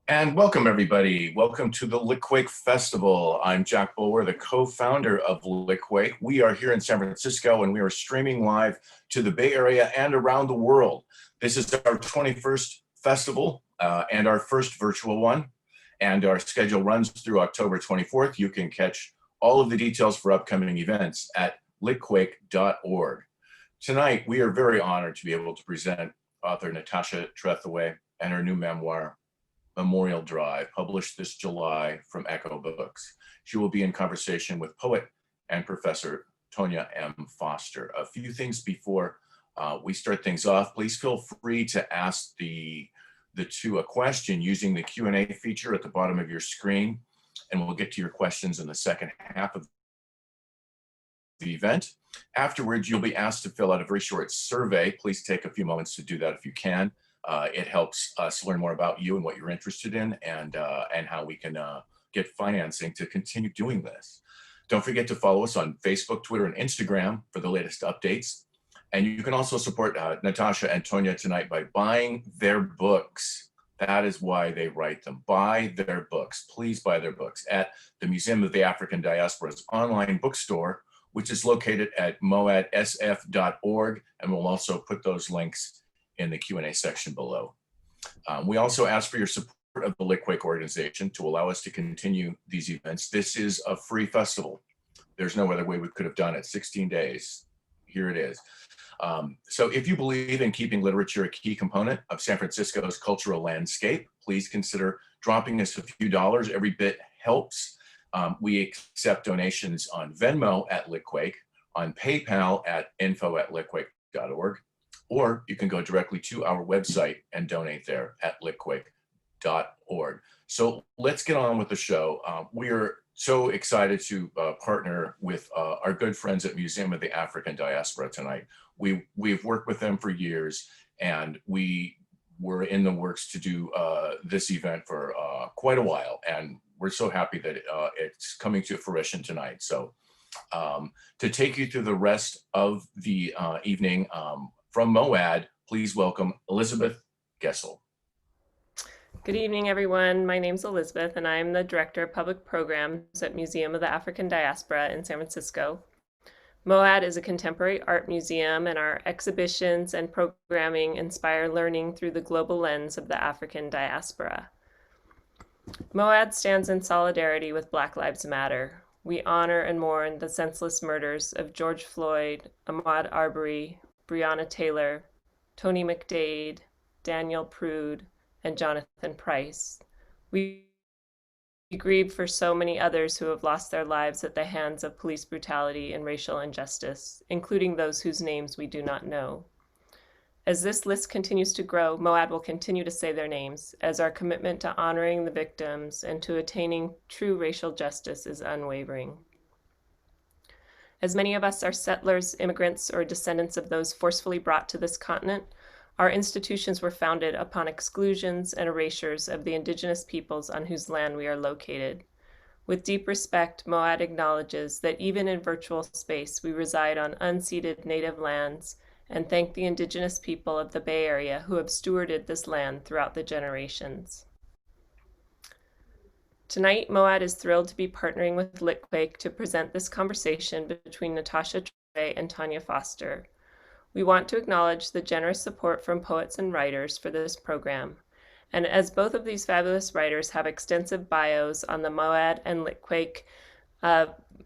And welcome, everybody. Welcome to the Litquake Festival. I'm Jack Bulwer, the co-founder of Litquake. We are here in San Francisco, and we are streaming live to the Bay Area and around the world. This is our 21st festival and our first virtual one. And our schedule runs through October 24th. You can catch all of the details for upcoming events at litquake.org. Tonight, we are very honored to be able to present author Natasha Trethewey and her new memoir, Memorial Drive, published this July from Echo Books. She will be in conversation with poet and professor Tonya M. Foster. A few things before we start things off. Please feel free to ask the two a question using the Q&A feature at the bottom of your screen, and we'll get to your questions in the second half of the event. Afterwards, you'll be asked to fill out a very short survey. Please take a few moments to do that if you can. It helps us learn more about you and what you're interested in, and how we can get financing to continue doing this. Don't forget to follow us on Facebook, Twitter, and Instagram for the latest updates. And you can also support Natasha and Tonya tonight by buying their books. That is why they write them. Buy their books. Please buy their books at the Museum of the African Diaspora's online bookstore, which is located at moadsf.org, and we'll also put those links in the Q&A section below. We also ask for your support of the Litquake organization to allow us to continue these events. This is a free festival. There's no other way we could have done it. 16 days, here it is. So if you believe in keeping literature a key component of San Francisco's cultural landscape, please consider dropping us a few dollars. Every bit helps. We accept donations on Venmo at Litquake, on PayPal at info@litquake.org, or you can go directly to our website and donate there at litquake.org. So let's get on with the show. We are so excited to partner with our good friends at Museum of the African Diaspora tonight. We've worked with them for years, and we were in the works to do this event for quite a while, and we're so happy that it's coming to fruition tonight. So to take you through the rest of the evening, from MOAD, please welcome Elizabeth Gessel. Good evening, everyone. My name's Elizabeth, and I'm the Director of Public Programs at Museum of the African Diaspora in San Francisco. MOAD is a contemporary art museum, and our exhibitions and programming inspire learning through the global lens of the African diaspora. MOAD stands in solidarity with Black Lives Matter. We honor and mourn the senseless murders of George Floyd, Ahmaud Arbery, Breonna Taylor, Tony McDade, Daniel Prude, and Jonathan Price. We grieve for so many others who have lost their lives at the hands of police brutality and racial injustice, including those whose names we do not know. As this list continues to grow, MOAD will continue to say their names, as our commitment to honoring the victims and to attaining true racial justice is unwavering. As many of us are settlers, immigrants, or descendants of those forcefully brought to this continent, our institutions were founded upon exclusions and erasures of the indigenous peoples on whose land we are located. With deep respect, MOAD acknowledges that even in virtual space, we reside on unceded native lands, and thank the indigenous people of the Bay Area who have stewarded this land throughout the generations. Tonight, MOAD is thrilled to be partnering with Litquake to present this conversation between Natasha Trethewey and Tonya Foster. We want to acknowledge the generous support from poets and writers for this program. And as both of these fabulous writers have extensive bios on the MOAD and Litquake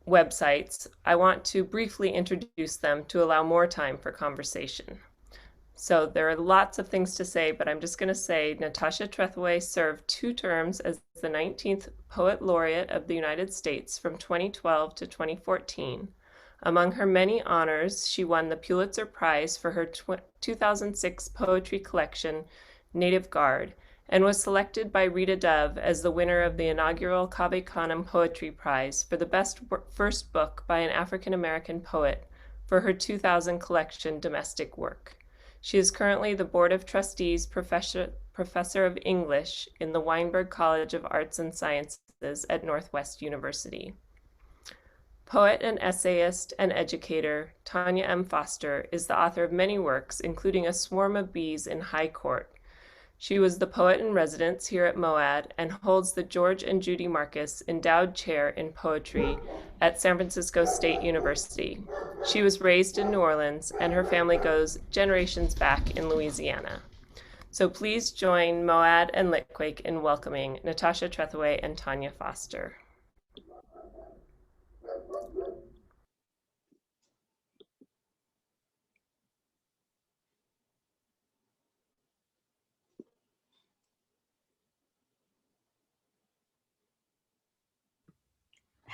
websites, I want to briefly introduce them to allow more time for conversation. So there are lots of things to say, but I'm just going to say Natasha Trethewey served 2 terms as the 19th Poet Laureate of the United States from 2012 to 2014. Among her many honors, she won the Pulitzer Prize for her 2006 poetry collection, Native Guard, and was selected by Rita Dove as the winner of the inaugural Cave Canem Poetry Prize for the best first book by an African-American poet for her 2000 collection, Domestic Work. She is currently the Board of Trustees Professor of English in the Weinberg College of Arts and Sciences at Northwest University. Poet and essayist and educator, Tonya M. Foster is the author of many works, including A Swarm of Bees in High Court. She was the poet in residence here at MOAD and holds the George and Judy Marcus Endowed Chair in Poetry at San Francisco State University. She was raised in New Orleans, and her family goes generations back in Louisiana. So please join MOAD and Litquake in welcoming Natasha Trethewey and Tonya Foster.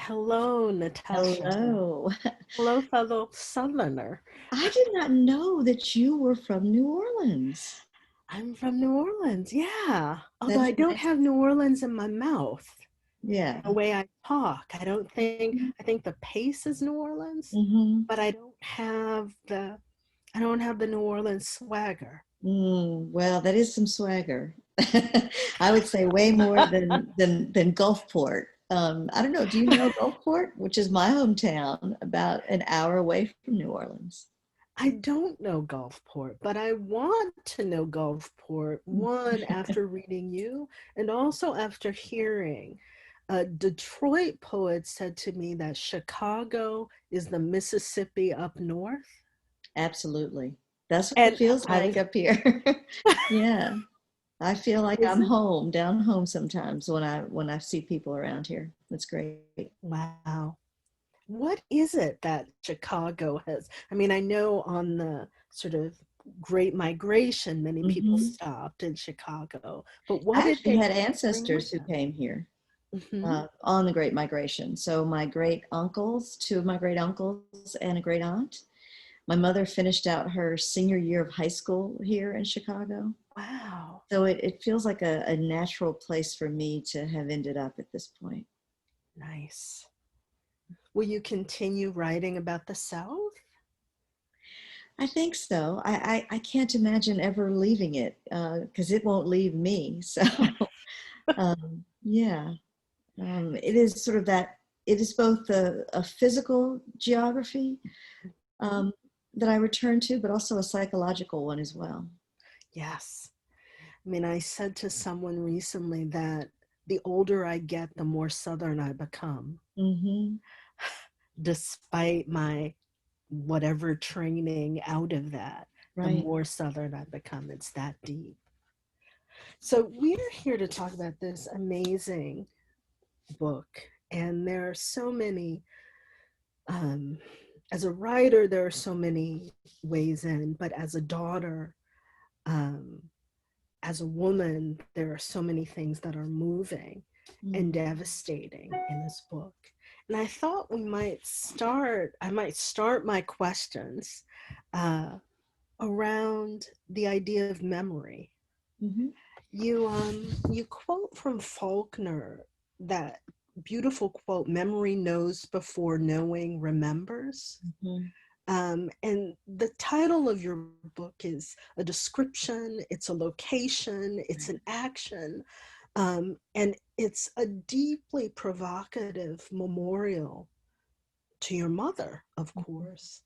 Hello, Natasha. Hello. Hello, fellow Southerner. I did not know that you were from New Orleans. I'm from New Orleans, yeah. Although That's I don't nice. have New Orleans in my mouth. Yeah. The way I talk, I think the pace is New Orleans, Mm-hmm. but I don't have the New Orleans swagger. Well, that is some swagger. I would say way more than Gulfport. I don't know. Do you know Gulfport, which is my hometown, about an hour away from New Orleans? I don't know Gulfport, but I want to know Gulfport, one, after reading you, and also after hearing a Detroit poet said to me that Chicago is the Mississippi up north. Absolutely. That's what And it feels like up here. Yeah. I feel like I'm home, down home sometimes when I see people around here. That's great. Wow. What is it that Chicago has? I mean, I know on the sort of Great Migration, many people stopped in Chicago, but what I did actually they had bring ancestors with who came here them? on the Great Migration. So my great uncles, two of my great uncles and a great aunt. My mother finished out her senior year of high school here in Chicago. Wow. So it feels like a natural place for me to have ended up at this point. Nice. Will you continue writing about the South? I think so. I can't imagine ever leaving it because it won't leave me. So yeah, it is sort of that, it is both a physical geography that I return to, but also a psychological one as well. Yes. I mean, I said to someone recently that the older I get, the more Southern I become. Mm-hmm. Despite my whatever training out of that, Right. the more Southern I become. It's that deep. So we're here to talk about this amazing book. And there are so many, as a writer, there are so many ways in, but as a daughter, as a woman, there are so many things that are moving and devastating in this book. And I thought I might start my questions around the idea of memory. Mm-hmm. You quote from Faulkner, that beautiful quote, "Memory knows before knowing remembers." Mm-hmm. And the title of your book is a description, it's a location, it's an action, and it's a deeply provocative memorial to your mother, of course.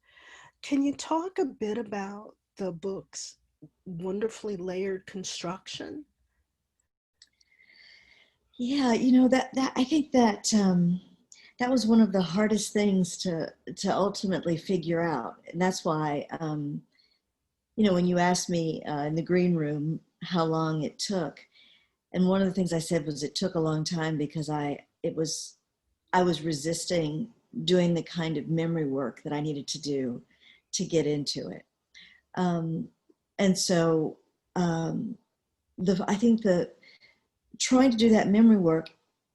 Can you talk a bit about the book's wonderfully layered construction? Yeah, that I think that that was one of the hardest things to ultimately figure out, and that's why when you asked me in the green room how long it took, and one of the things I said was it took a long time because I was resisting doing the kind of memory work that I needed to do to get into it, and so I think trying to do that memory work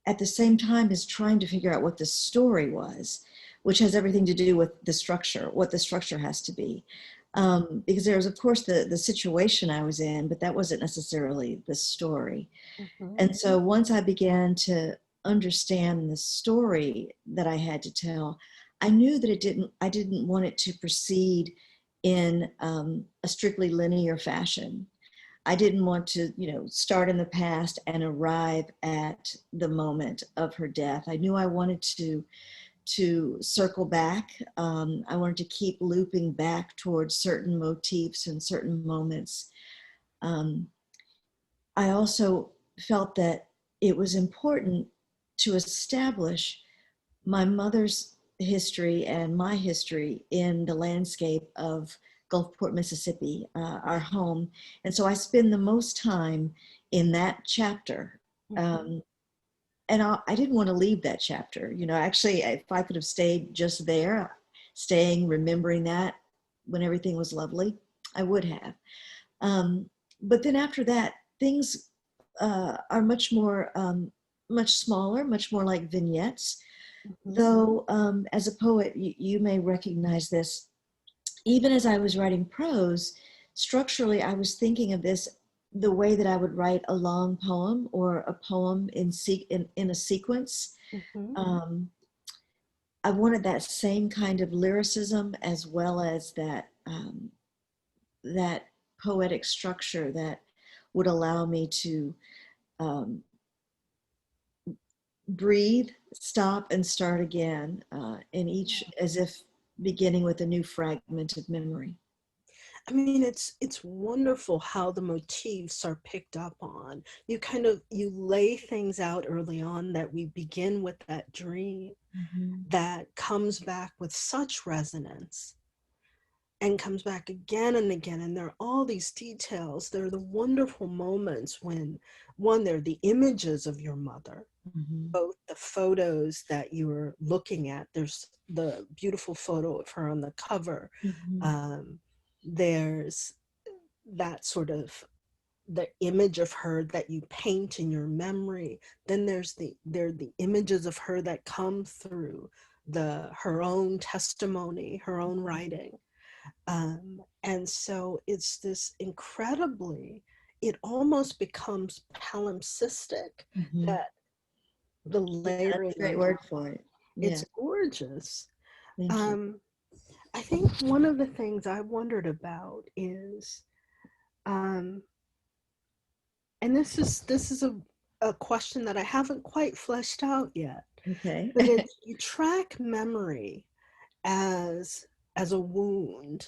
at the same time as trying to figure out what the story was, which has everything to do with the structure, what the structure has to be. Because there was, of course, the situation I was in, but that wasn't necessarily the story. Mm-hmm. And so once I began to understand the story that I had to tell, I knew that I didn't want it to proceed in a strictly linear fashion. I didn't want to, start in the past and arrive at the moment of her death. I knew I wanted to circle back. I wanted to keep looping back towards certain motifs and certain moments. I also felt that it was important to establish my mother's history and my history in the landscape of Gulfport, Mississippi, our home. And so I spend the most time in that chapter. And I didn't want to leave that chapter. You know, actually, if I could have stayed just there, staying, remembering that when everything was lovely, I would have. But then after that, things are much more, much smaller, much more like vignettes. Though, as a poet, you may recognize this. Even as I was writing prose, structurally, I was thinking of this the way that I would write a long poem or a poem in a sequence. I wanted that same kind of lyricism as well as that that poetic structure that would allow me to breathe, stop, and start again in each, as if beginning with a new fragment of memory. I mean, it's wonderful how the motifs are picked up on. You lay things out early on that we begin with that dream that comes back with such resonance and comes back again and again. And there are all these details. There are the wonderful moments when, one, there are the images of your mother, both the photos that you were looking at. There's the beautiful photo of her on the cover. There's that sort of the image of her that you paint in your memory. Then there are the images of her that come through her own testimony, her own writing. And so it's this it almost becomes palimpsestic, that the layering. That's a great word for it. It's gorgeous. Thank you. I think one of the things I wondered about is, and this is a question that I haven't quite fleshed out yet. Okay. But you track memory as a wound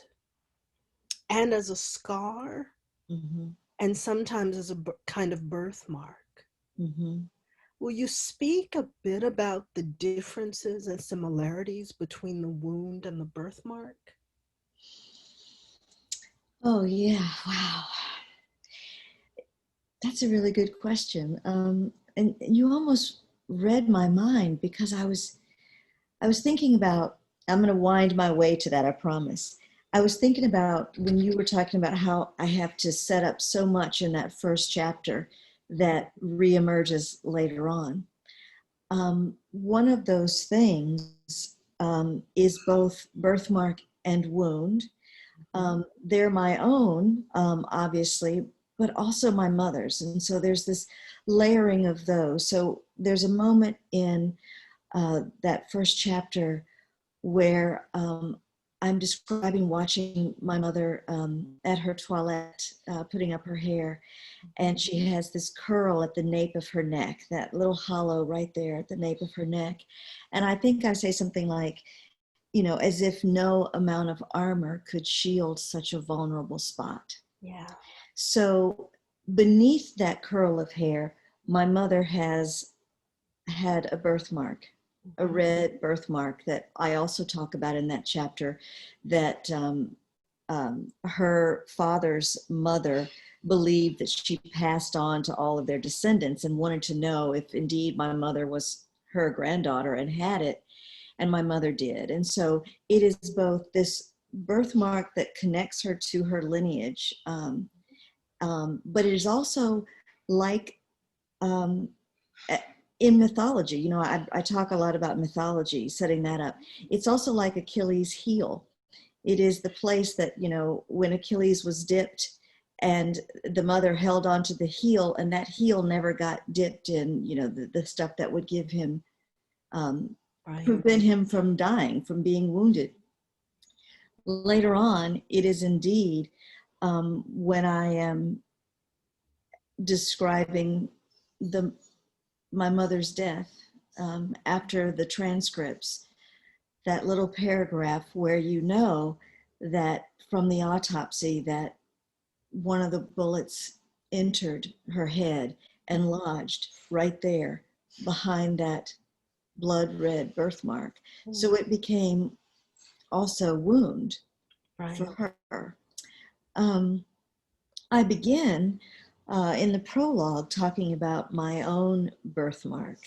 and as a scar, and sometimes as a kind of birthmark. Will you speak a bit about the differences and similarities between the wound and the birthmark? Oh, yeah. Wow. That's a really good question. And you almost read my mind, because I was thinking about, I'm going to wind my way to that, I promise. I was thinking about when you were talking about how I have to set up so much in that first chapter that reemerges later on. One of those things is both birthmark and wound. They're my own, obviously, but also my mother's. And so there's this layering of those. So there's a moment in that first chapter where I'm describing watching my mother at her toilette, putting up her hair, and she has this curl at the nape of her neck, that little hollow right there at the nape of her neck. And I think I say something like, you know, as if no amount of armor could shield such a vulnerable spot. Yeah. So beneath that curl of hair, my mother has had a birthmark, a red birthmark that I also talk about in that chapter, that her father's mother believed that she passed on to all of their descendants, and wanted to know if indeed my mother was her granddaughter and had it, and my mother did. And so it is both this birthmark that connects her to her lineage, but it is also like in mythology, you know, I talk a lot about mythology, setting that up. It's also like Achilles' heel. It is the place that, you know, when Achilles was dipped and the mother held onto the heel, and that heel never got dipped in, you know, the stuff that would give him, prevent him from dying, from being wounded. Later on, it is indeed when I am describing my mother's death, after the transcripts, that little paragraph where you know that from the autopsy that one of the bullets entered her head and lodged right there behind that blood red birthmark. So it became also a wound for her. I begin in the prologue talking about my own birthmark,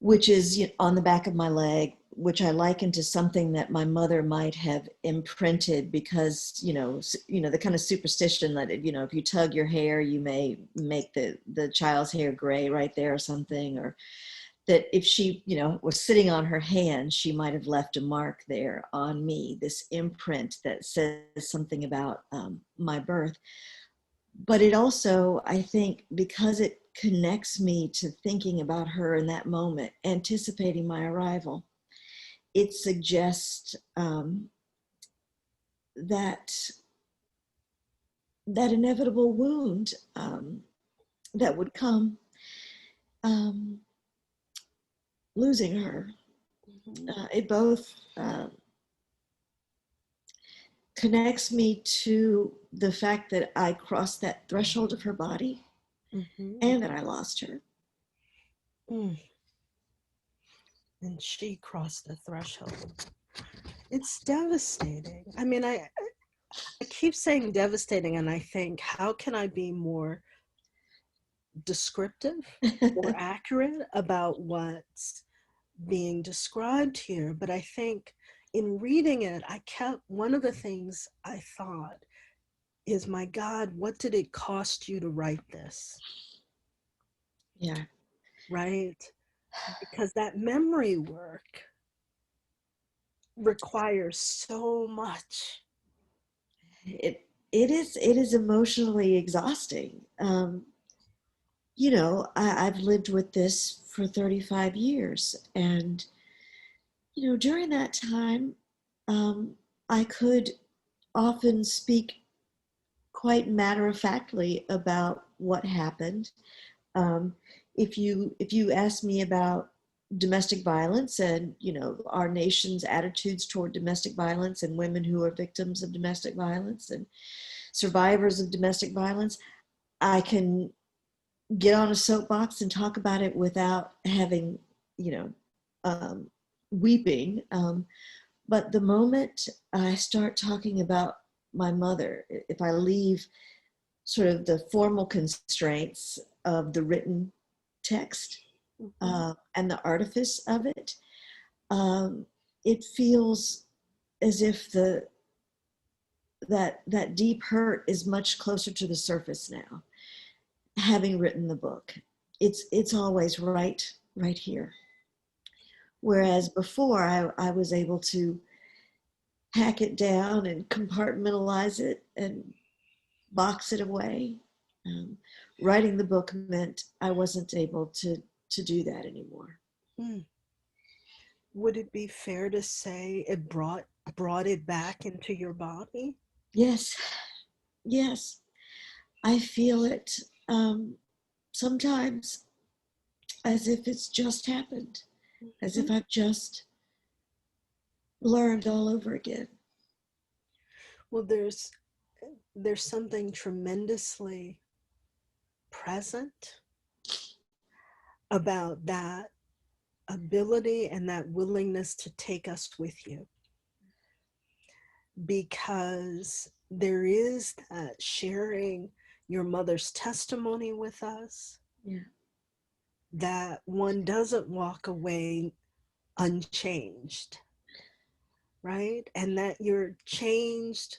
which is on the back of my leg, which I liken to something that my mother might have imprinted because, the kind of superstition that, if you tug your hair, you may make the child's hair gray right there or something, or that if she, was sitting on her hand, she might have left a mark there on me, this imprint that says something about my birth. But it also, I think, because it connects me to thinking about her in that moment, anticipating my arrival, it suggests that inevitable wound that would come losing her. It both connects me to the fact that I crossed that threshold of her body and that I lost her. And she crossed the threshold. It's devastating. I mean, I keep saying devastating, and I think, how can I be more descriptive or accurate about what's being described here? But I think in reading it, one of the things I thought is, my God, what did it cost you to write this? Yeah. Right? Because that memory work requires so much. It is emotionally exhausting. I've lived with this for 35 years, and during that time, I could often speak quite matter-of-factly about what happened. If you ask me about domestic violence and our nation's attitudes toward domestic violence and women who are victims of domestic violence and survivors of domestic violence, I can get on a soapbox and talk about it without having weeping. But the moment I start talking about my mother, if I leave sort of the formal constraints of the written text and the artifice of it, it feels as if that deep hurt is much closer to the surface now. Having written the book, it's always right here. Whereas before, I was able to hack it down and compartmentalize it and box it away. Writing the book meant I wasn't able to do that anymore. Would it be fair to say it brought it back into your body? Yes. I feel it sometimes as if it's just happened, as if I've just learned all over again. Well, there's something tremendously present about that ability and that willingness to take us with you, because there is that sharing your mother's testimony with us, that one doesn't walk away unchanged, right? And that you're changed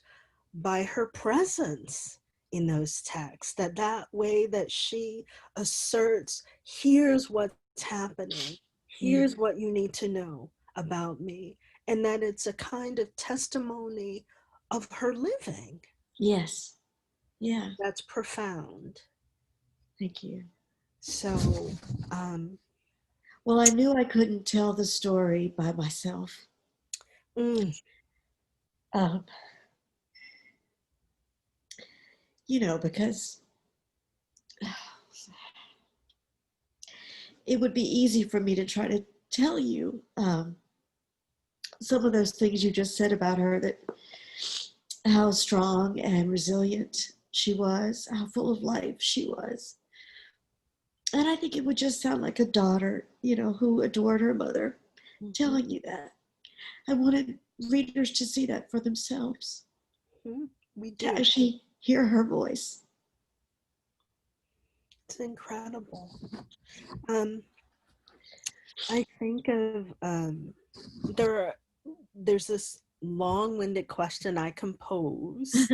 by her presence in those texts, that way that she asserts, here's what's happening, here's what you need to know about me, and that it's a kind of testimony of her living. Yes. Yeah. That's profound. Thank you. So, well, I knew I couldn't tell the story by myself. Because it would be easy for me to try to tell you some of those things you just said about her, that how strong and resilient she was, how full of life she was. And I think it would just sound like a daughter, you know, who adored her mother, telling you that. I wanted readers to see that for themselves. We To do. actually hear her voice. It's incredible. I think of there's this long-winded question I compose.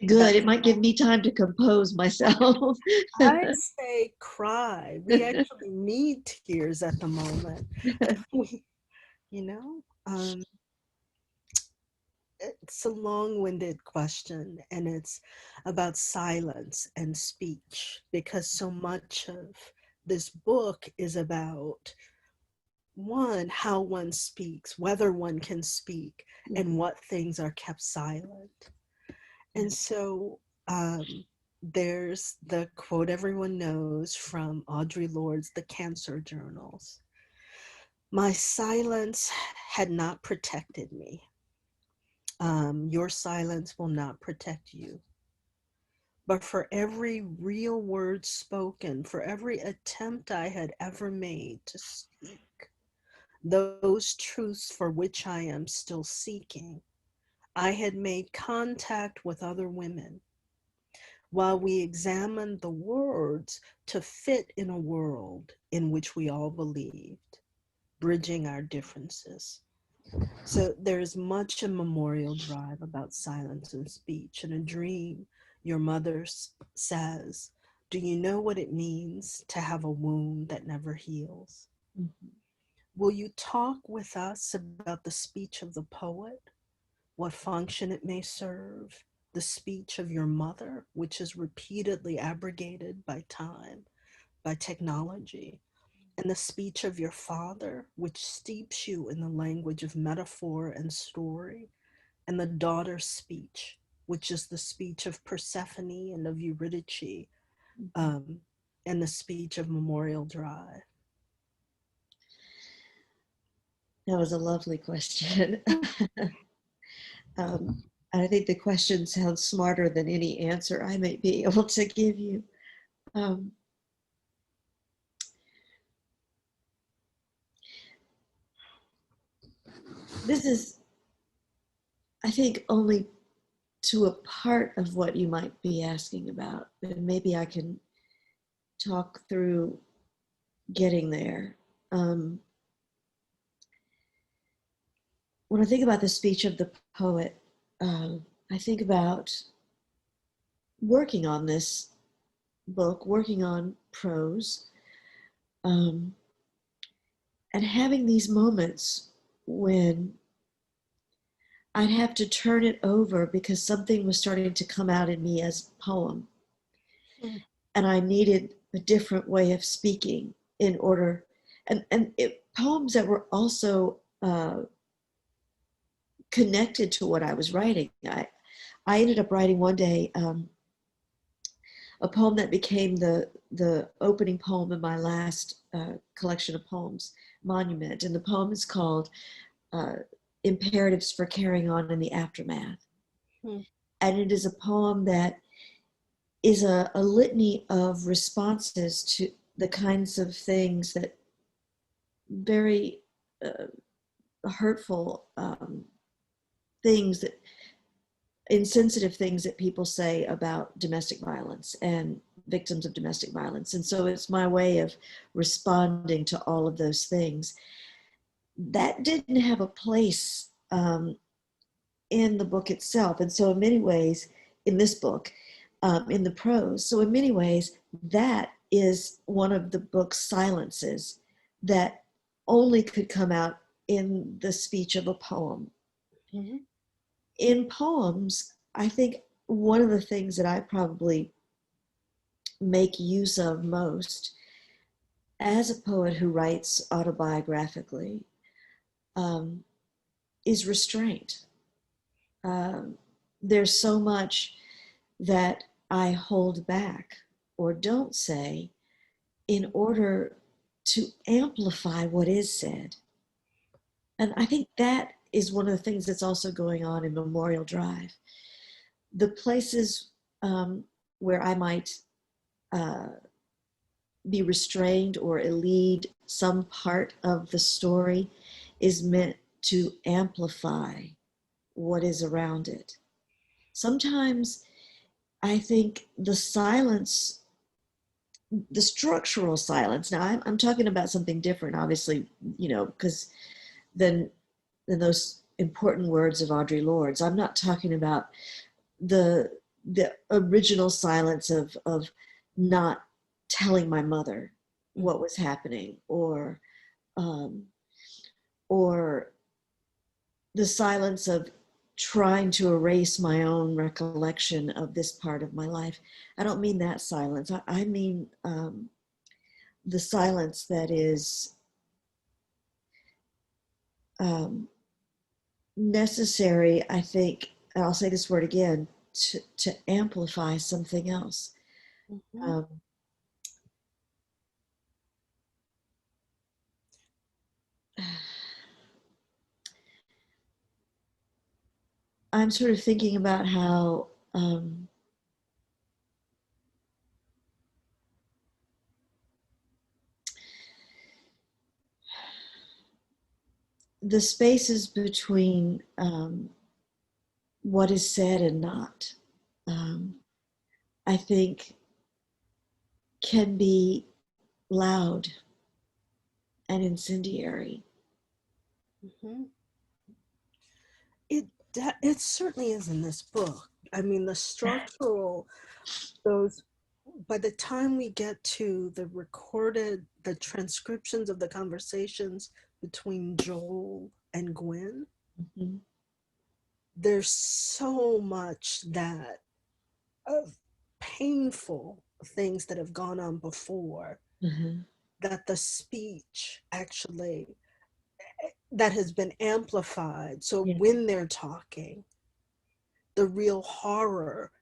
Good. It might give me time to compose myself. I say cry. We actually need tears at the moment. We, you know, it's a long-winded question, and it's about silence and speech, because so much of this book is about one, how one speaks, whether one can speak, and what things are kept silent. And so there's the quote everyone knows from Audre Lorde's The Cancer Journals. My silence had not protected me. Your silence will not protect you. But for every real word spoken, for every attempt I had ever made to speak, those truths for which I am still seeking, I had made contact with other women while we examined the words to fit in a world in which we all believed, bridging our differences. So there's much a memorial drive about silence and speech. In a dream, your mother says, do you know what it means to have a wound that never heals? Will you talk with us about the speech of the poet, what function it may serve, the speech of your mother, which is repeatedly abrogated by time, by technology, and the speech of your father, which steeps you in the language of metaphor and story, and the daughter's speech, which is the speech of Persephone and of Eurydice, and the speech of Memorial Drive. That was a lovely question. I think the question sounds smarter than any answer I may be able to give you. This is, I think, only to a part of what you might be asking about, and maybe I can talk through getting there. When I think about the speech of the poet, I think about working on this book, working on prose, and having these moments when I'd have to turn it over because something was starting to come out in me as poem. And I needed a different way of speaking in order, poems that were also connected to what I was writing. I ended up writing one day a poem that became the opening poem in my last collection of poems, Monument. And the poem is called Imperatives for Carrying On in the Aftermath. And it is a poem that is a litany of responses to the kinds of things that very hurtful things, that insensitive things that people say about domestic violence and victims of domestic violence. And so it's my way of responding to all of those things. That didn't have a place in the book itself. And so in many ways, in this book, in the prose, so in many ways, that is one of the book's silences that only could come out in the speech of a poem. In poems, I think one of the things that I probably make use of most as a poet who writes autobiographically is restraint. There's so much that I hold back or don't say in order to amplify what is said. And I think that is one of the things that's also going on in Memorial Drive. the places where I might be restrained or elide some part of the story is meant to amplify what is around it. Sometimes I think the silence, the structural silence, now I'm talking about something different, obviously, because than those important words of Audre Lorde's. I'm not talking about the original silence of not telling my mother what was happening, or the silence of trying to erase my own recollection of this part of my life. I don't mean that silence. I mean the silence that is necessary, I think, and I'll say this word again, to amplify something else. Mm-hmm. I'm sort of thinking about how the spaces between what is said and not, I think, can be loud and incendiary. Mm-hmm. It certainly is in this book. I mean, the structural, those, by the time we get to the transcriptions of the conversations between Joel and Gwen, Mm-hmm. there's so much that of painful things that have gone on before, Mm-hmm. that the speech actually, that has been amplified. So Yeah. when they're talking, the real horror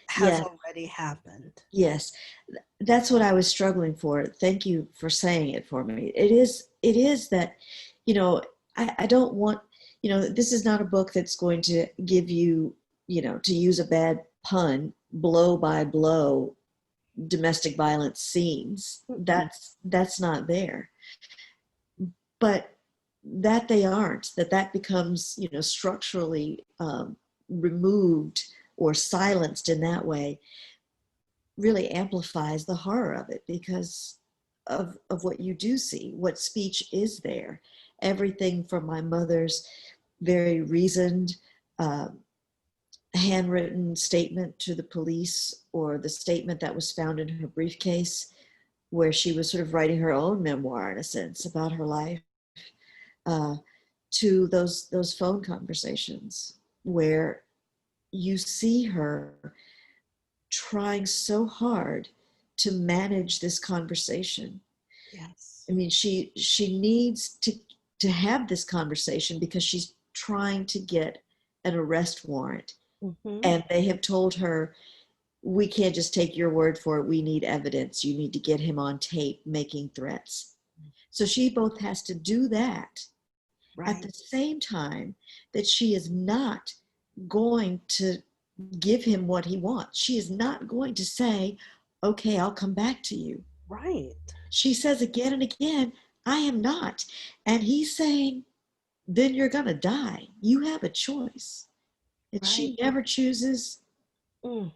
has Yeah. already happened. Yes, that's what I was struggling for. Thank you for saying it for me. It is that, I don't want, this is not a book that's going to give you, to use a bad pun, blow by blow domestic violence scenes. That's not there. But that they aren't, that becomes, structurally removed or silenced in that way, really amplifies the horror of it, because of what you do see, what speech is there. Everything from my mother's very reasoned, handwritten statement to the police, or the statement that was found in her briefcase, where she was sort of writing her own memoir, in a sense, about her life, to those phone conversations where you see her trying so hard to manage this conversation. Yes. I mean, she needs to have this conversation because she's trying to get an arrest warrant. Mm-hmm. And they have told her, we can't just take your word for it. We need evidence. You need to get him on tape making threats. So she both has to do that at the same time that she is not going to give him what he wants. She is not going to say, okay, I'll come back to you. Right. She says again and again, I am not. And he's saying, then you're going to die. You have a choice. And she never chooses. Mm.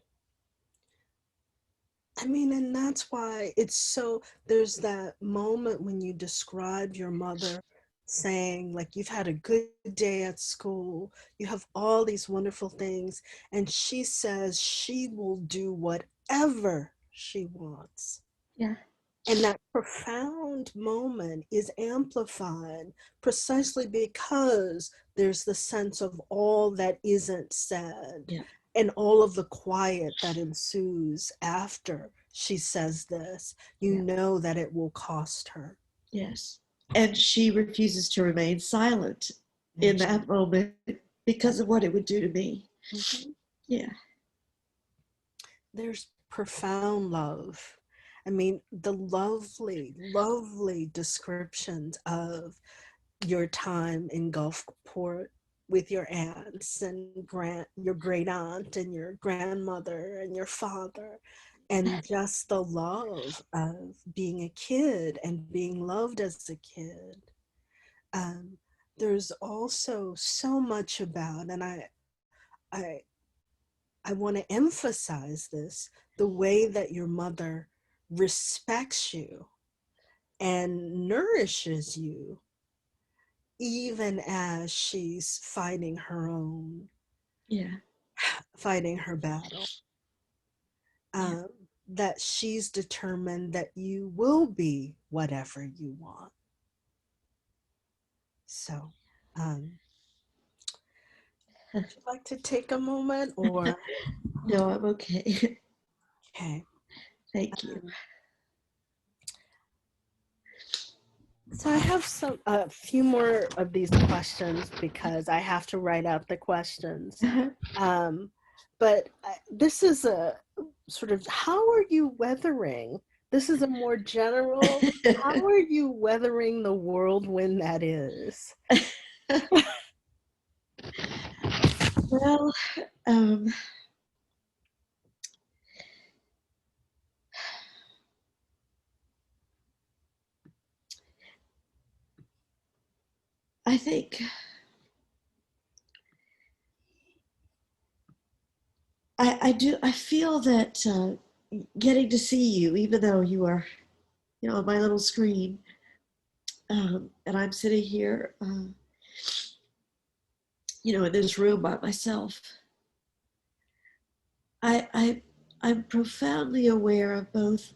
I mean, and that's why it's so, there's that moment when you describe your mother saying, like, you've had a good day at school, you have all these wonderful things, and she says she will do whatever she wants. Yeah. And that profound moment is amplified precisely because there's the sense of all that isn't said. Yeah. And all of the quiet that ensues after she says this, you know that it will cost her. Yes. And she refuses to remain silent in that moment because of what it would do to me. Mm-hmm. Yeah. There's profound love. I mean, the lovely, lovely descriptions of your time in Gulfport, with your aunts and your great aunt and your grandmother and your father, and just the love of being a kid and being loved as a kid. There's also so much about, and I I want to emphasize this, the way that your mother respects you and nourishes you, even as she's fighting her battle. Yeah. That she's determined that you will be whatever you want. So, would you like to take a moment, or? No, I'm okay. Okay. Thank you. So I have a few more of these questions because I have to write out the questions. But this is a sort of, how are you weathering? This is a more general, how are you weathering the whirlwind that is? Well, I think I feel that getting to see you, even though you are, on my little screen, and I'm sitting here, in this room by myself, I'm profoundly aware of both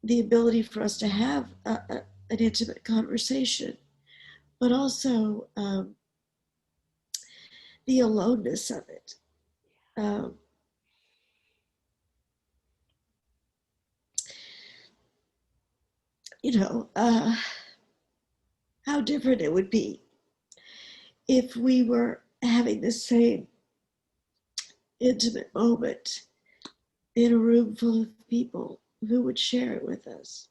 the ability for us to have an intimate conversation, but also the aloneness of it. How different it would be if we were having the same intimate moment in a room full of people who would share it with us.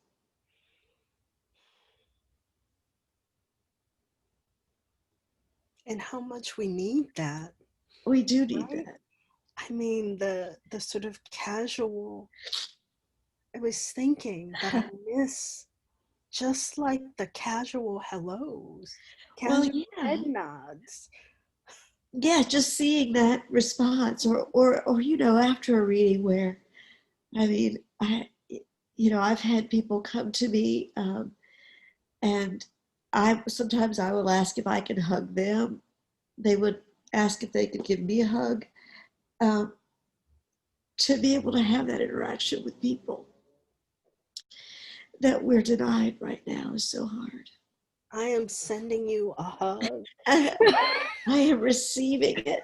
And how much we need that. We do need right? that. I mean, the sort of casual, I was thinking that I miss just like the casual hellos, casual head nods. Yeah, just seeing that response, or after a reading where, I've had people come to me, and sometimes I will ask if I can hug them. They would ask if they could give me a hug. To be able to have that interaction with people that we're denied right now is so hard. I am sending you a hug. I am receiving it.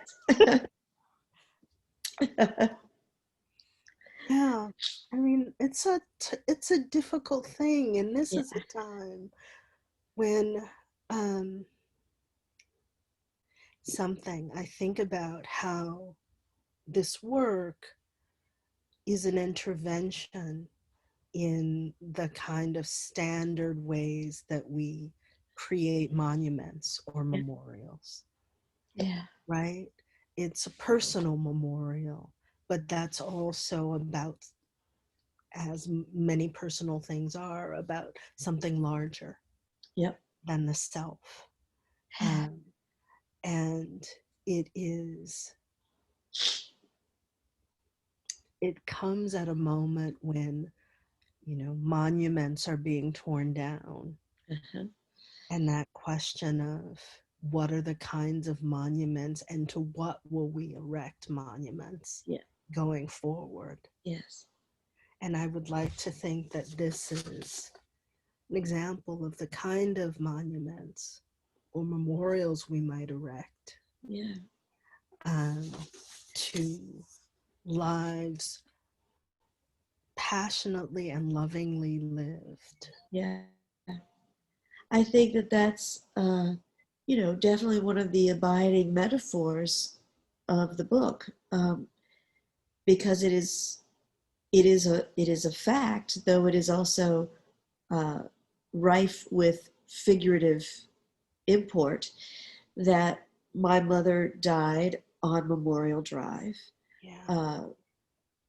Yeah, I mean, it's a difficult thing, and this is a time when I think about how this work is an intervention in the kind of standard ways that we create monuments or memorials. Yeah. Right? It's a personal memorial, but that's also about, as many personal things are, about something larger than the self. And it comes at a moment when, monuments are being torn down. And that question of what are the kinds of monuments and to what will we erect monuments going forward? Yes. And I would like to think that this is an example of the kind of monuments or memorials we might erect to lives passionately and lovingly lived. Yeah. I think that that's, definitely one of the abiding metaphors of the book, because it is a fact, though it is also rife with figurative import, that my mother died on Memorial Drive, Yeah.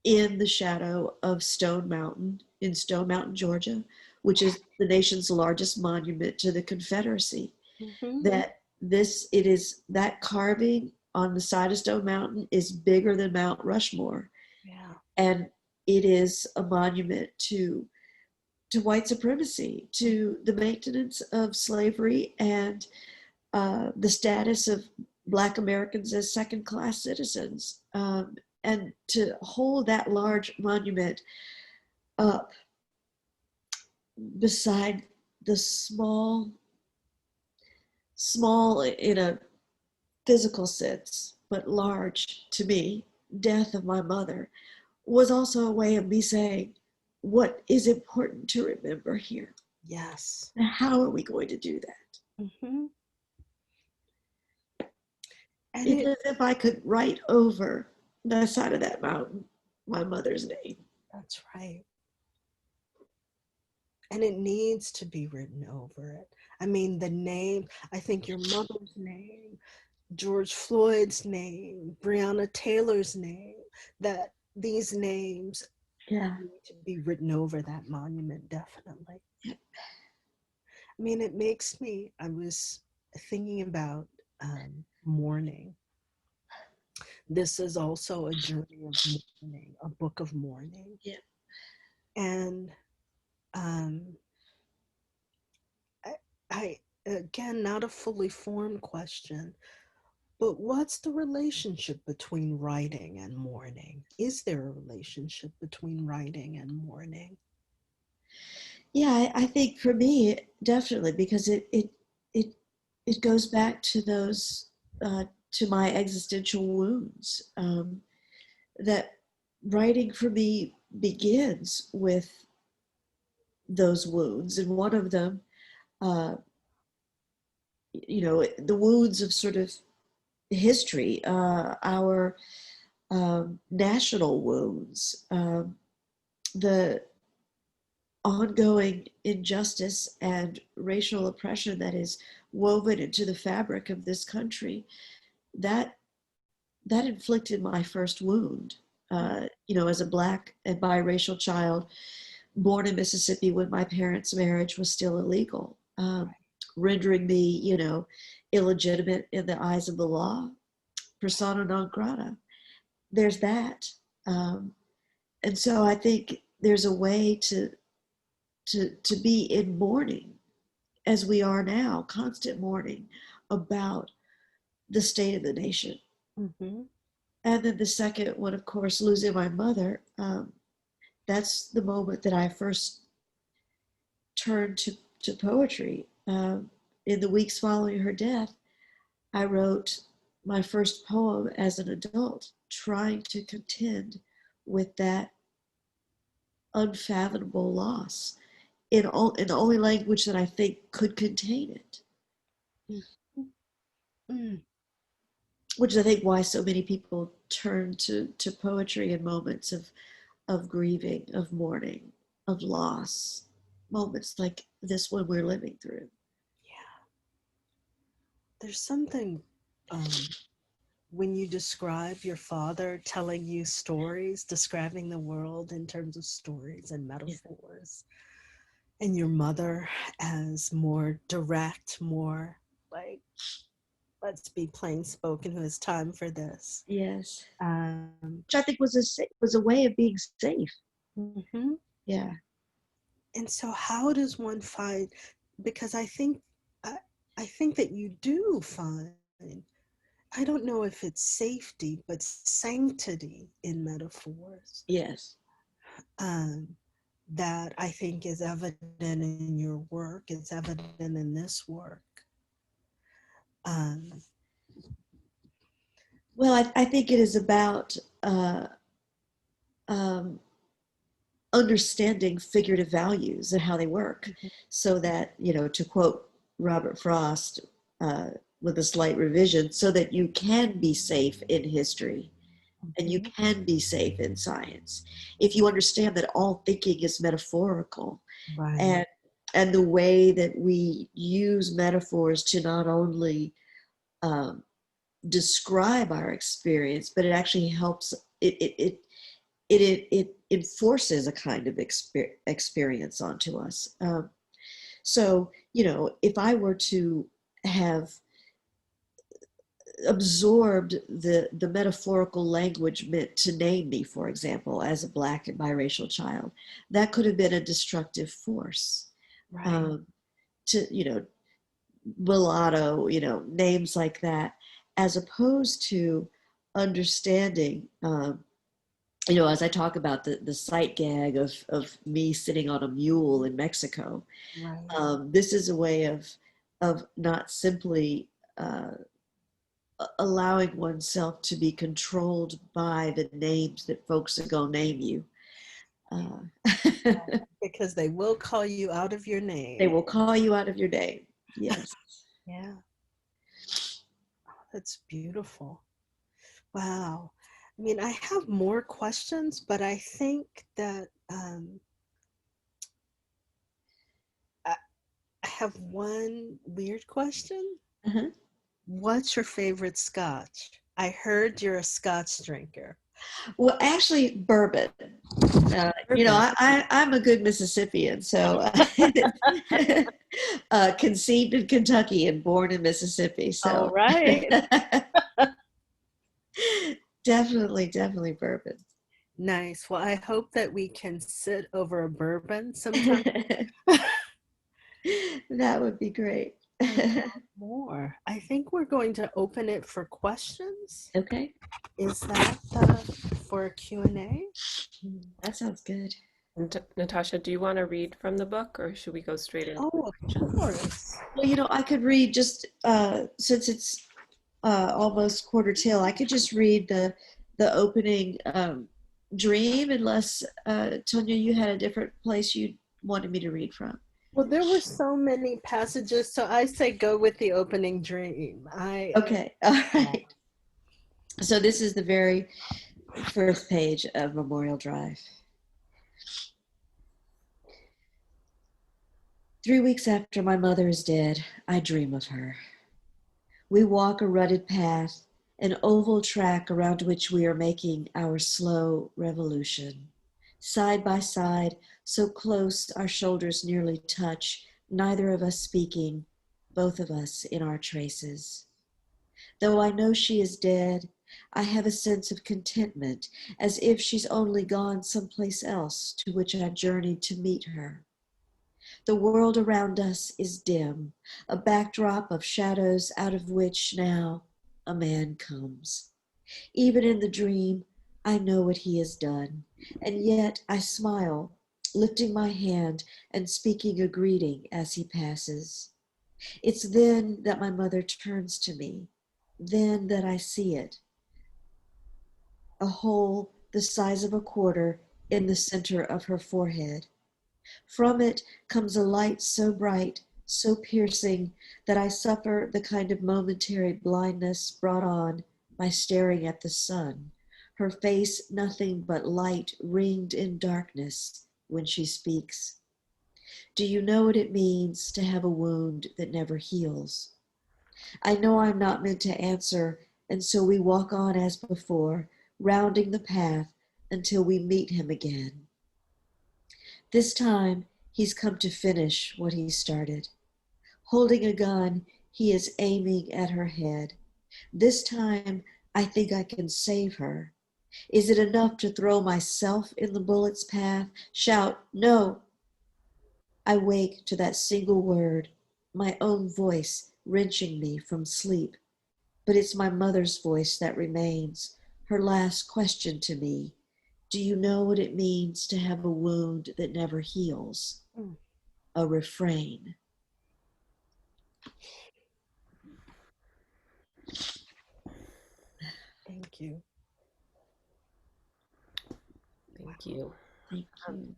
in the shadow of Stone Mountain, in Stone Mountain, Georgia, which is the nation's largest monument to the Confederacy. Mm-hmm. That carving on the side of Stone Mountain is bigger than Mount Rushmore. Yeah. And it is a monument to white supremacy, to the maintenance of slavery, and the status of Black Americans as second-class citizens. And to hold that large monument up beside the small in a physical sense, but large to me, death of my mother was also a way of me saying, what is important to remember here? Yes. And how are we going to do that? Mm-hmm. And It's as if I could write over the side of that mountain my mother's name. that's right. And it needs to be written over it. I mean, the name, I think your mother's name, George Floyd's name, Breonna Taylor's name, that these names Yeah. need to be written over that monument, definitely. Yep. I mean, it makes me, I was thinking about mourning. This is also a journey of mourning, a book of mourning. Yeah. And I again, not a fully formed question, but what's the relationship between writing and mourning? Is there a relationship between writing and mourning? Yeah, I think for me, definitely, because it goes back to those, to my existential wounds. That writing for me begins with those wounds, and one of them, the wounds of sort of history, our national wounds, the ongoing injustice and racial oppression that is woven into the fabric of this country, that inflicted my first wound. As a Black and biracial child born in Mississippi when my parents' marriage was still illegal, rendering me, illegitimate in the eyes of the law, persona non grata. There's that. And so I think there's a way to be in mourning, as we are now, constant mourning about the state of the nation. Mm-hmm. And then the second one, of course, losing my mother. That's the moment that I first turned to poetry. In the weeks following her death, I wrote my first poem as an adult, trying to contend with that unfathomable loss in the only language that I think could contain it. Mm. Which is, I think, why so many people turn to poetry in moments of grieving, of mourning, of loss, moments like this one we're living through. Yeah. There's something when you describe your father telling you stories, describing the world in terms of stories and metaphors, and your mother as more direct, more like, let's be plain spoken, who has time for this. Yes. Um, Which I think was a way of being safe. mm-hmm. Yeah. And so how does one find, because I think that you do find, I don't know if it's safety, but sanctity in metaphors. Yes. That I think is evident in your work, it's evident in this work. Well, I think it is about understanding figurative values and how they work, Mm-hmm. so that, to quote Robert Frost, with a slight revision, so that you can be safe in history and you can be safe in science. If you understand that all thinking is metaphorical, Right. and the way that we use metaphors to not only describe our experience, but it actually helps. It enforces a kind of experience onto us. So, if I were to have absorbed the metaphorical language meant to name me, for example, as a Black and biracial child, that could have been a destructive force. Right. To mulatto, names like that, as opposed to understanding, as I talk about the sight gag of me sitting on a mule in Mexico, Right. this is a way of not simply allowing oneself to be controlled by the names that folks are going to name you. Because they will call you out of your They name. will call you out of your name. Yes. Yeah. Oh, that's beautiful. Wow. I mean, I have more questions, but I think that I have one weird question. Uh-huh. What's your favorite Scotch? I heard you're a Scotch drinker. Well, actually, bourbon. I'm a good Mississippian, so conceived in Kentucky and born in Mississippi. All So right. definitely bourbon. Nice. Well, I hope that we can sit over a bourbon sometime. That would be great. More. I think we're going to open it for questions. Okay. Is that for a Q&A? That sounds good. Natasha, do you want to read from the book, or should we go straight into Oh, of course. Well, I could read just since it's almost quarter till, I could just read the opening dream, unless Tonya, you had a different place you wanted me to read from. Well, there were so many passages, so I say go with the opening dream. Okay, all right. So this is the very first page of Memorial Drive. 3 weeks after my mother is dead, I dream of her. We walk a rutted path, an oval track around which we are making our slow revolution. Side by side, so close our shoulders nearly touch, neither of us speaking, both of us in our traces. Though I know she is dead, I have a sense of contentment, as if she's only gone someplace else to which I journeyed to meet her. The world around us is dim, a backdrop of shadows out of which now a man comes. Even in the dream, I know what he has done, and yet I smile, lifting my hand and speaking a greeting as he passes. It's then that my mother turns to me, then that I see it. A hole the size of a quarter in the center of her forehead. From it comes a light so bright, so piercing, that I suffer the kind of momentary blindness brought on by staring at the sun, her face nothing but light ringed in darkness when she speaks. Do you know what it means to have a wound that never heals? I know I'm not meant to answer, and so we walk on as before, rounding the path until we meet him again. This time, he's come to finish what he started. Holding a gun, he is aiming at her head. This time, I think I can save her. Is it enough to throw myself in the bullet's path? Shout, no! I wake to that single word, my own voice wrenching me from sleep. But it's my mother's voice that remains, her last question to me. Do you know what it means to have a wound that never heals? A refrain. Thank you. Thank you. Thank you.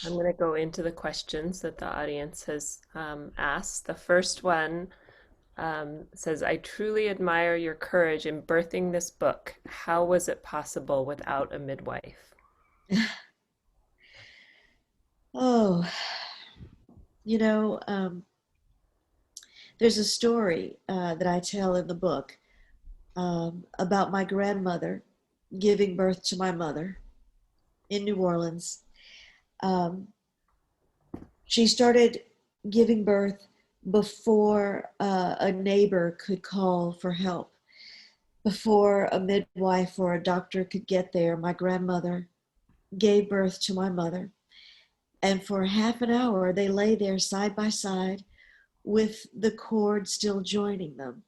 I'm going to go into the questions that the audience has asked. The first one says, I truly admire your courage in birthing this book. How was it possible without a midwife? Oh, there's a story that I tell in the book about my grandmother giving birth to my mother in New Orleans. She started giving birth before a neighbor could call for help. Before a midwife or a doctor could get there, my grandmother gave birth to my mother. And for half an hour, they lay there side by side with the cord still joining them.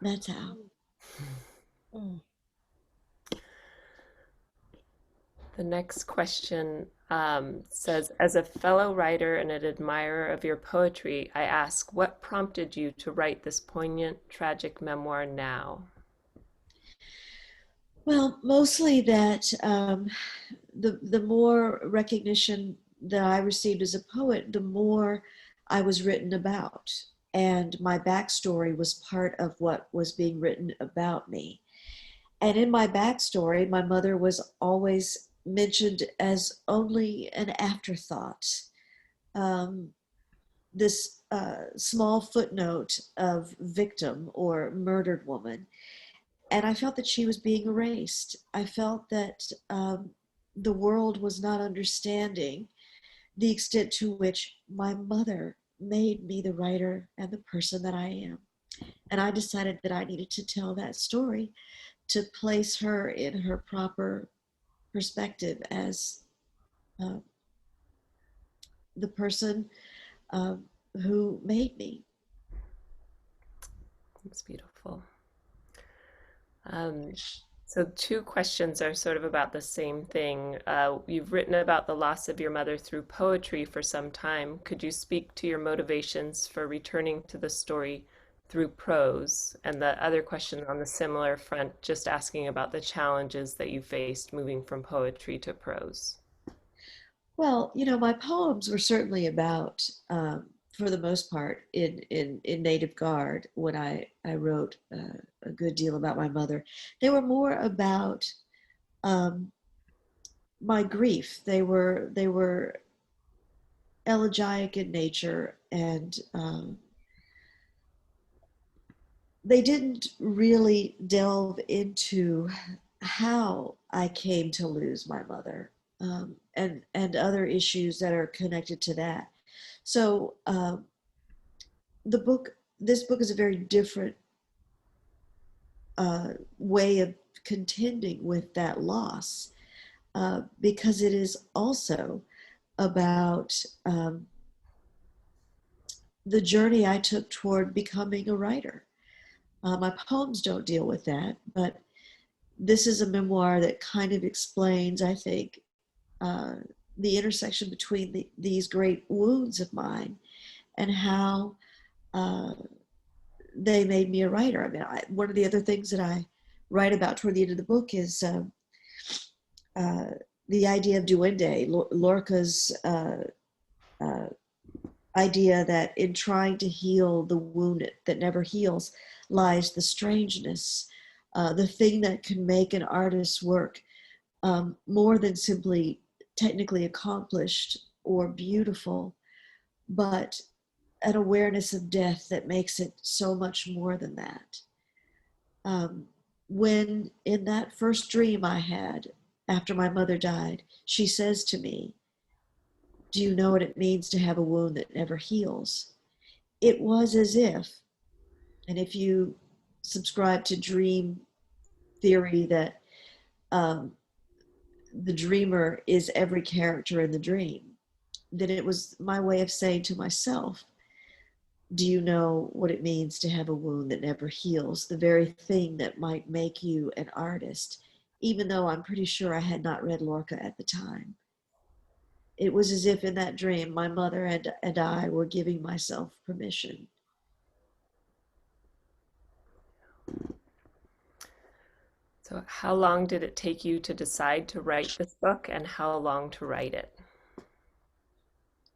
That's how. Mm. The next question says, as a fellow writer and an admirer of your poetry, I ask, what prompted you to write this poignant, tragic memoir now? Well, mostly that the more recognition that I received as a poet, the more I was written about. And my backstory was part of what was being written about me. And in my backstory, my mother was always mentioned as only an afterthought. This small footnote of victim or murdered woman. And I felt that she was being erased. I felt that the world was not understanding the extent to which my mother made me the writer and the person that I am. And I decided that I needed to tell that story to place her in her proper perspective as the person who made me. That's beautiful. So two questions are sort of about the same thing. You've written about the loss of your mother through poetry for some time. Could you speak to your motivations for returning to the story through prose? And the other question on the similar front, just asking about the challenges that you faced moving from poetry to prose. Well, you know, my poems were certainly about, for the most part, in native Guard, when I wrote a good deal about my mother. They were more about my grief. They were elegiac in nature, and they didn't really delve into how I came to lose my mother, and other issues that are connected to that. So this book is a very different way of contending with that loss, because it is also about the journey I took toward becoming a writer. My poems don't deal with that, but this is a memoir that kind of explains, I think, the intersection between these great wounds of mine and how they made me a writer. I mean, one of the other things that I write about toward the end of the book is the idea of duende, Lorca's idea that in trying to heal the wound that never heals lies the strangeness, the thing that can make an artist's work more than simply technically accomplished or beautiful, but an awareness of death that makes it so much more than that. When in that first dream I had after my mother died, she says to me, "Do you know what it means to have a wound that never heals?" It was as if, and if you subscribe to dream theory that the dreamer is every character in the dream, that it was my way of saying to myself, do you know what it means to have a wound that never heals? The very thing that might make you an artist, even though I'm pretty sure I had not read Lorca at the time. It was as if in that dream, my mother and I were giving myself permission. So how long did it take you to decide to write this book, and how long to write it?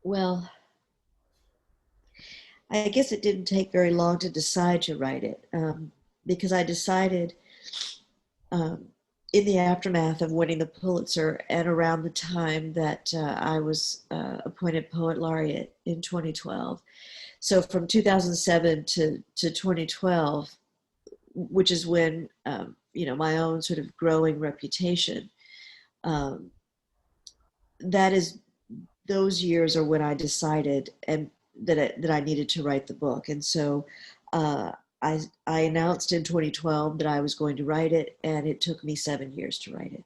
Well, I guess it didn't take very long to decide to write it, because I decided in the aftermath of winning the Pulitzer and around the time that I was appointed Poet Laureate in 2012. So from 2007 to 2012, which is when, my own sort of growing reputation, those years are when I decided that I needed to write the book. And so I announced in 2012 that I was going to write it, and it took me 7 years to write it.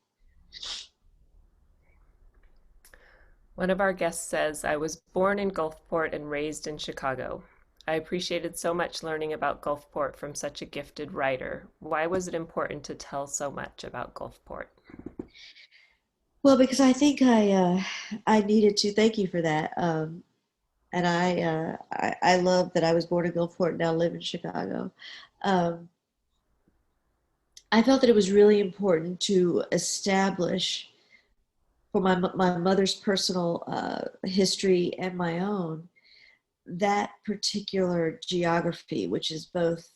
One of our guests says, I was born in Gulfport and raised in Chicago. I appreciated so much learning about Gulfport from such a gifted writer. Why was it important to tell so much about Gulfport? Well, because I think I needed to. Thank you for that. And I love that I was born in Gulfport and now live in Chicago. I felt that it was really important to establish, for my mother's personal history and my own, that particular geography, which is both,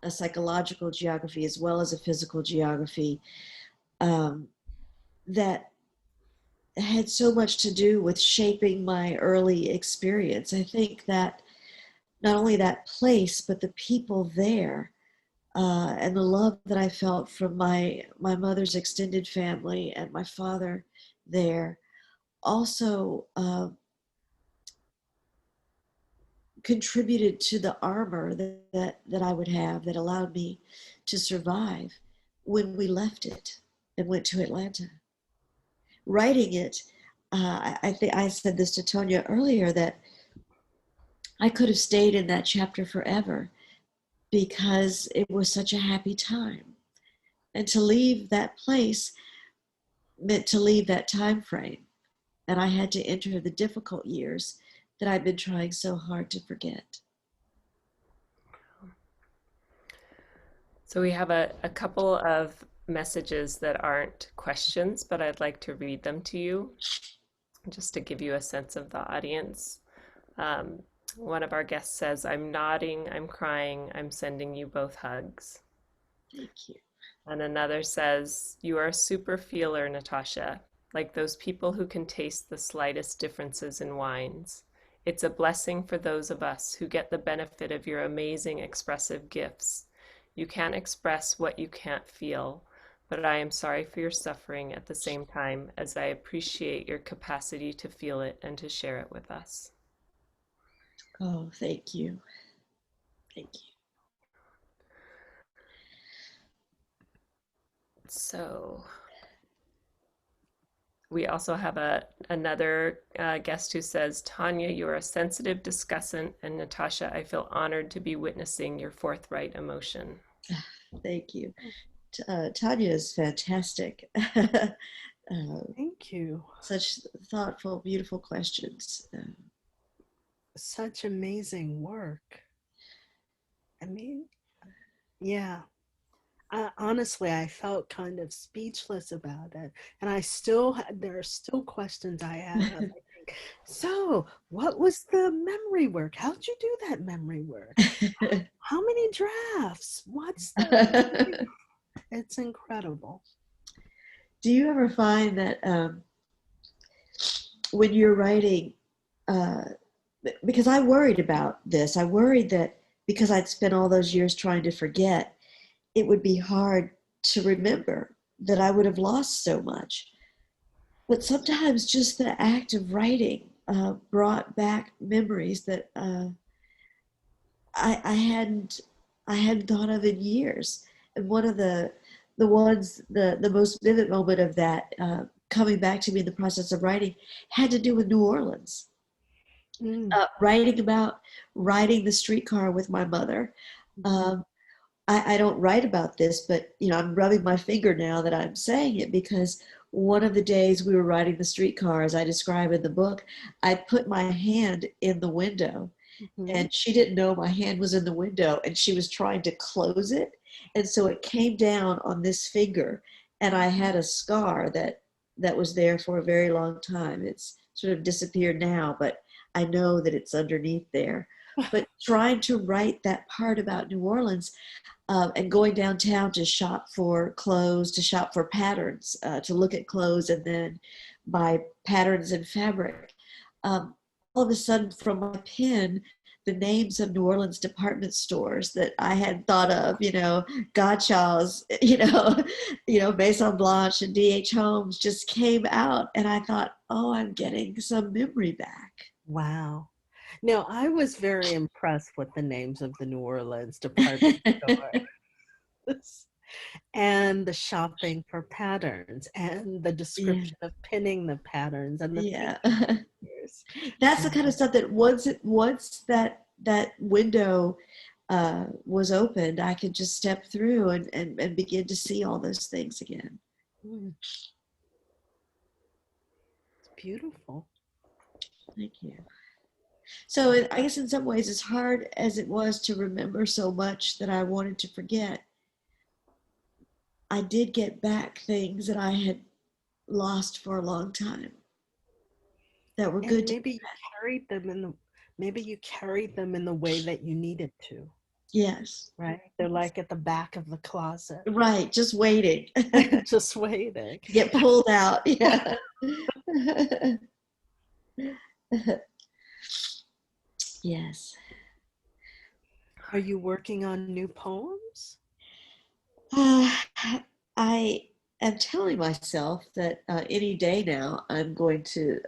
a psychological geography as well as a physical geography, that had so much to do with shaping my early experience. I think that not only that place, but the people there, and the love that I felt from my mother's extended family and my father there, also contributed to the armor that I would have that allowed me to survive when we left it and went to Atlanta. Writing it, I think I said this to Tonya earlier, that I could have stayed in that chapter forever because it was such a happy time. And to leave that place meant to leave that time frame. And I had to enter the difficult years that I've been trying so hard to forget. So we have a couple of messages that aren't questions, but I'd like to read them to you just to give you a sense of the audience. One of our guests says, I'm nodding, I'm crying, I'm sending you both hugs. Thank you. And another says, you are a super feeler, Natasha, like those people who can taste the slightest differences in wines. It's a blessing for those of us who get the benefit of your amazing expressive gifts. You can't express what you can't feel, but I am sorry for your suffering at the same time as I appreciate your capacity to feel it and to share it with us. Oh, thank you. Thank you. So we also have another guest who says, Tonya, you are a sensitive discussant, and Natasha, I feel honored to be witnessing your forthright emotion. Thank you. Tonya is fantastic. Thank you. Such thoughtful, beautiful questions. Such amazing work. I mean, yeah. Honestly, I felt kind of speechless about it, and there are still questions I have. I think, so what was the memory work? How'd you do that memory work? How many drafts? What's the? It's incredible. Do you ever find that when you're writing, because I worried about this, I worried that because I'd spent all those years trying to forget, it would be hard to remember, that I would have lost so much. But sometimes just the act of writing brought back memories that I hadn't thought of in years. And one of the most vivid moment of that coming back to me in the process of writing had to do with New Orleans. Writing about riding the streetcar with my mother. I don't write about this, but I'm rubbing my finger now that I'm saying it, because one of the days we were riding the streetcar, as I describe in the book, I put my hand in the window, and she didn't know my hand was in the window, and she was trying to close it, and so it came down on this finger, and I had a scar that was there for a very long time. It's sort of disappeared now, but I know that it's underneath there. But trying to write that part about New Orleans, and going downtown to shop for clothes, to shop for patterns, to look at clothes and then buy patterns and fabric. of a sudden from my pen, the names of New Orleans department stores that I had thought of, Godchaw's, Maison Blanche and D.H. Holmes just came out. And I thought, oh, I'm getting some memory back. Wow. Now, I was very impressed with the names of the New Orleans department stores and the shopping for patterns and the description of pinning the patterns and the pictures. That's the kind of stuff that once that window was opened, I could just step through and begin to see all those things again. It's beautiful. Thank you. So I guess in some ways, as hard as it was to remember so much that I wanted to forget, I did get back things that I had lost for a long time that were good. Maybe you carried them in the way that you needed to. Yes. Right. They're like at the back of the closet. Right. Just waiting. Just waiting. Get pulled out. Yeah. Yes. Are you working on new poems? I am telling myself that any day now I'm going to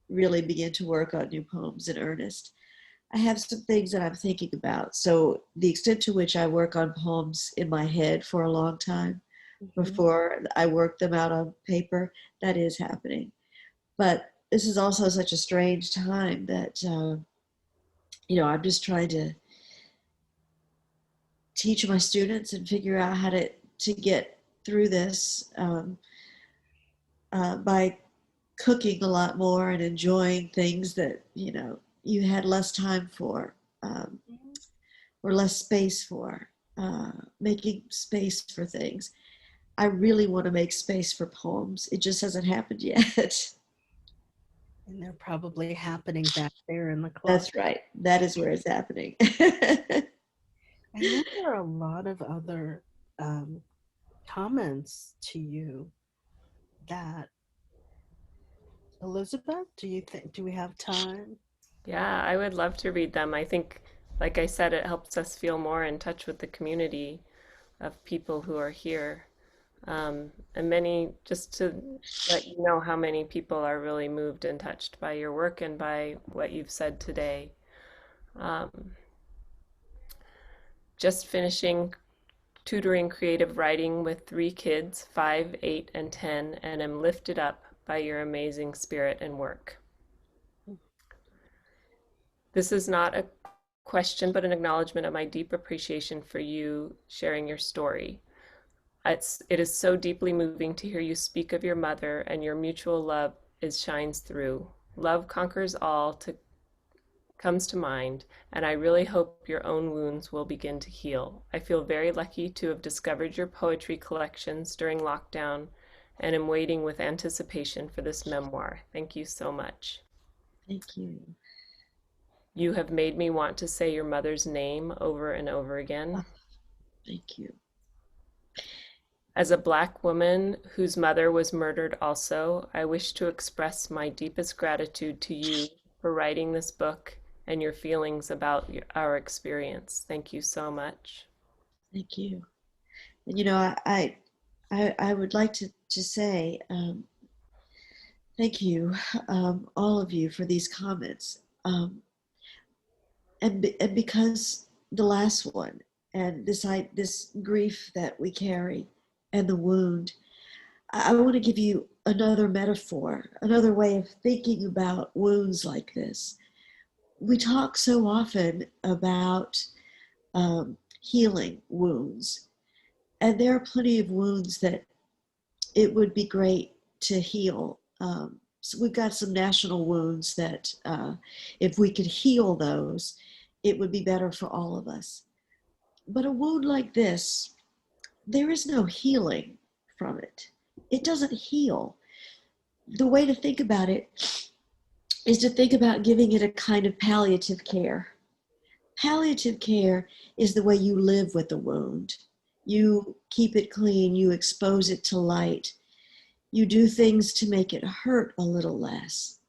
really begin to work on new poems in earnest. I have some things that I'm thinking about. So the extent to which I work on poems in my head for a long time before I work them out on paper, that is happening. But this is also such a strange time that, I'm just trying to teach my students and figure out how to get through this by cooking a lot more and enjoying things that, you had less time for or less space for, making space for things. I really want to make space for poems. It just hasn't happened yet. And they're probably happening back there in the closet. That's right. That is where it's happening. And then there are a lot of other comments to you that, Elizabeth, do we have time? Yeah, I would love to read them. I think, like I said, it helps us feel more in touch with the community of people who are here. And just to let you know how many people are really moved and touched by your work and by what you've said today. Just finishing tutoring creative writing with 3 kids, 5, 8, and 10, and am lifted up by your amazing spirit and work. This is not a question, but an acknowledgement of my deep appreciation for you sharing your story. It is so deeply moving to hear you speak of your mother, and your mutual love shines through. Love conquers all comes to mind, and I really hope your own wounds will begin to heal. I feel very lucky to have discovered your poetry collections during lockdown, and am waiting with anticipation for this memoir. Thank you so much. Thank you. You have made me want to say your mother's name over and over again. Thank you. As a Black woman whose mother was murdered also, I wish to express my deepest gratitude to you for writing this book and your feelings about our experience. Thank you so much. Thank you. And I would like to say thank you, all of you, for these comments. And because the last one and this grief that we carry and the wound, I want to give you another metaphor, another way of thinking about wounds like this. We talk so often about healing wounds, and there are plenty of wounds that it would be great to heal. So we've got some national wounds that if we could heal those, it would be better for all of us. But a wound like this, there is no healing from it. It doesn't heal. The way to think about it is to think about giving it a kind of palliative care. Palliative care is the way you live with the wound. You keep it clean, you expose it to light, you do things to make it hurt a little less.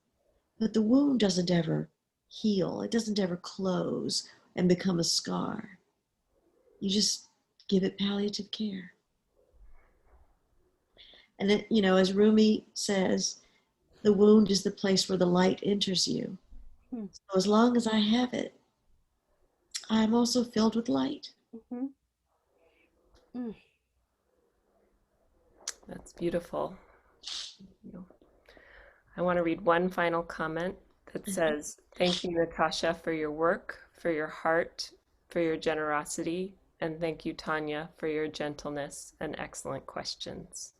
but the wound doesn't ever heal. It doesn't ever close and become a scar. You just give it palliative care. And it, you know, as Rumi says, the wound is the place where the light enters you. So as long as I have it, I'm also filled with light. Mm-hmm. Mm. That's beautiful. I want to read one final comment that says, "Thank you, Natasha, for your work, for your heart, for your generosity, and thank you, Tonya, for your gentleness and excellent questions."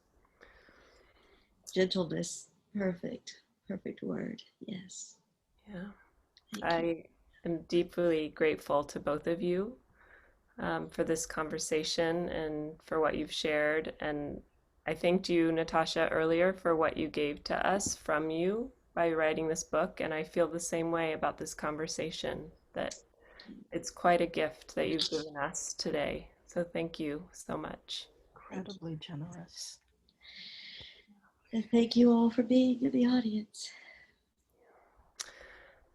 Gentleness, perfect word. Yes. Yeah, Thank you. I am deeply grateful to both of you for this conversation and for what you've shared. And I thanked you, Natasha, earlier for what you gave to us from you by writing this book. And I feel the same way about this conversation, that it's quite a gift that you've given us today. So thank you so much. Incredibly generous. And thank you all for being in the audience.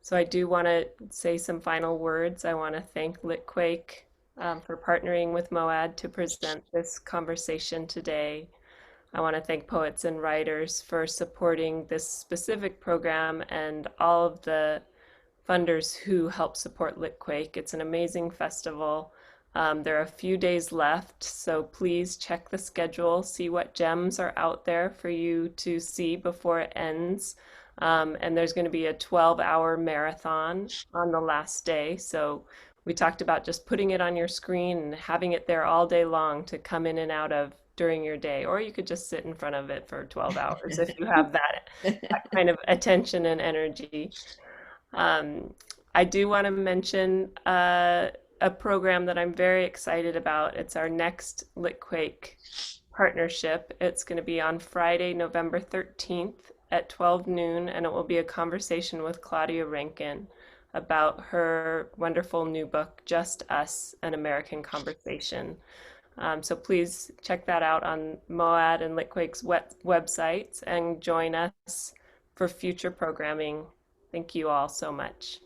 So I do want to say some final words. I want to thank Litquake for partnering with MOAD to present this conversation today. I want to thank poets and writers for supporting this specific program and all of the funders who help support Litquake. It's an amazing festival. There are a few days left, so please check the schedule, see what gems are out there for you to see before it ends. And there's going to be a 12-hour marathon on the last day. So we talked about just putting it on your screen and having it there all day long to come in and out of during your day, or you could just sit in front of it for 12 hours if you have that kind of attention and energy. I do want to mention a program that I'm very excited about. It's our next Litquake partnership. It's going to be on Friday, November 13th at 12 noon, and it will be a conversation with Claudia Rankin about her wonderful new book, Just Us, An American Conversation. So please check that out on MOAD and Litquake's websites and join us for future programming. Thank you all so much.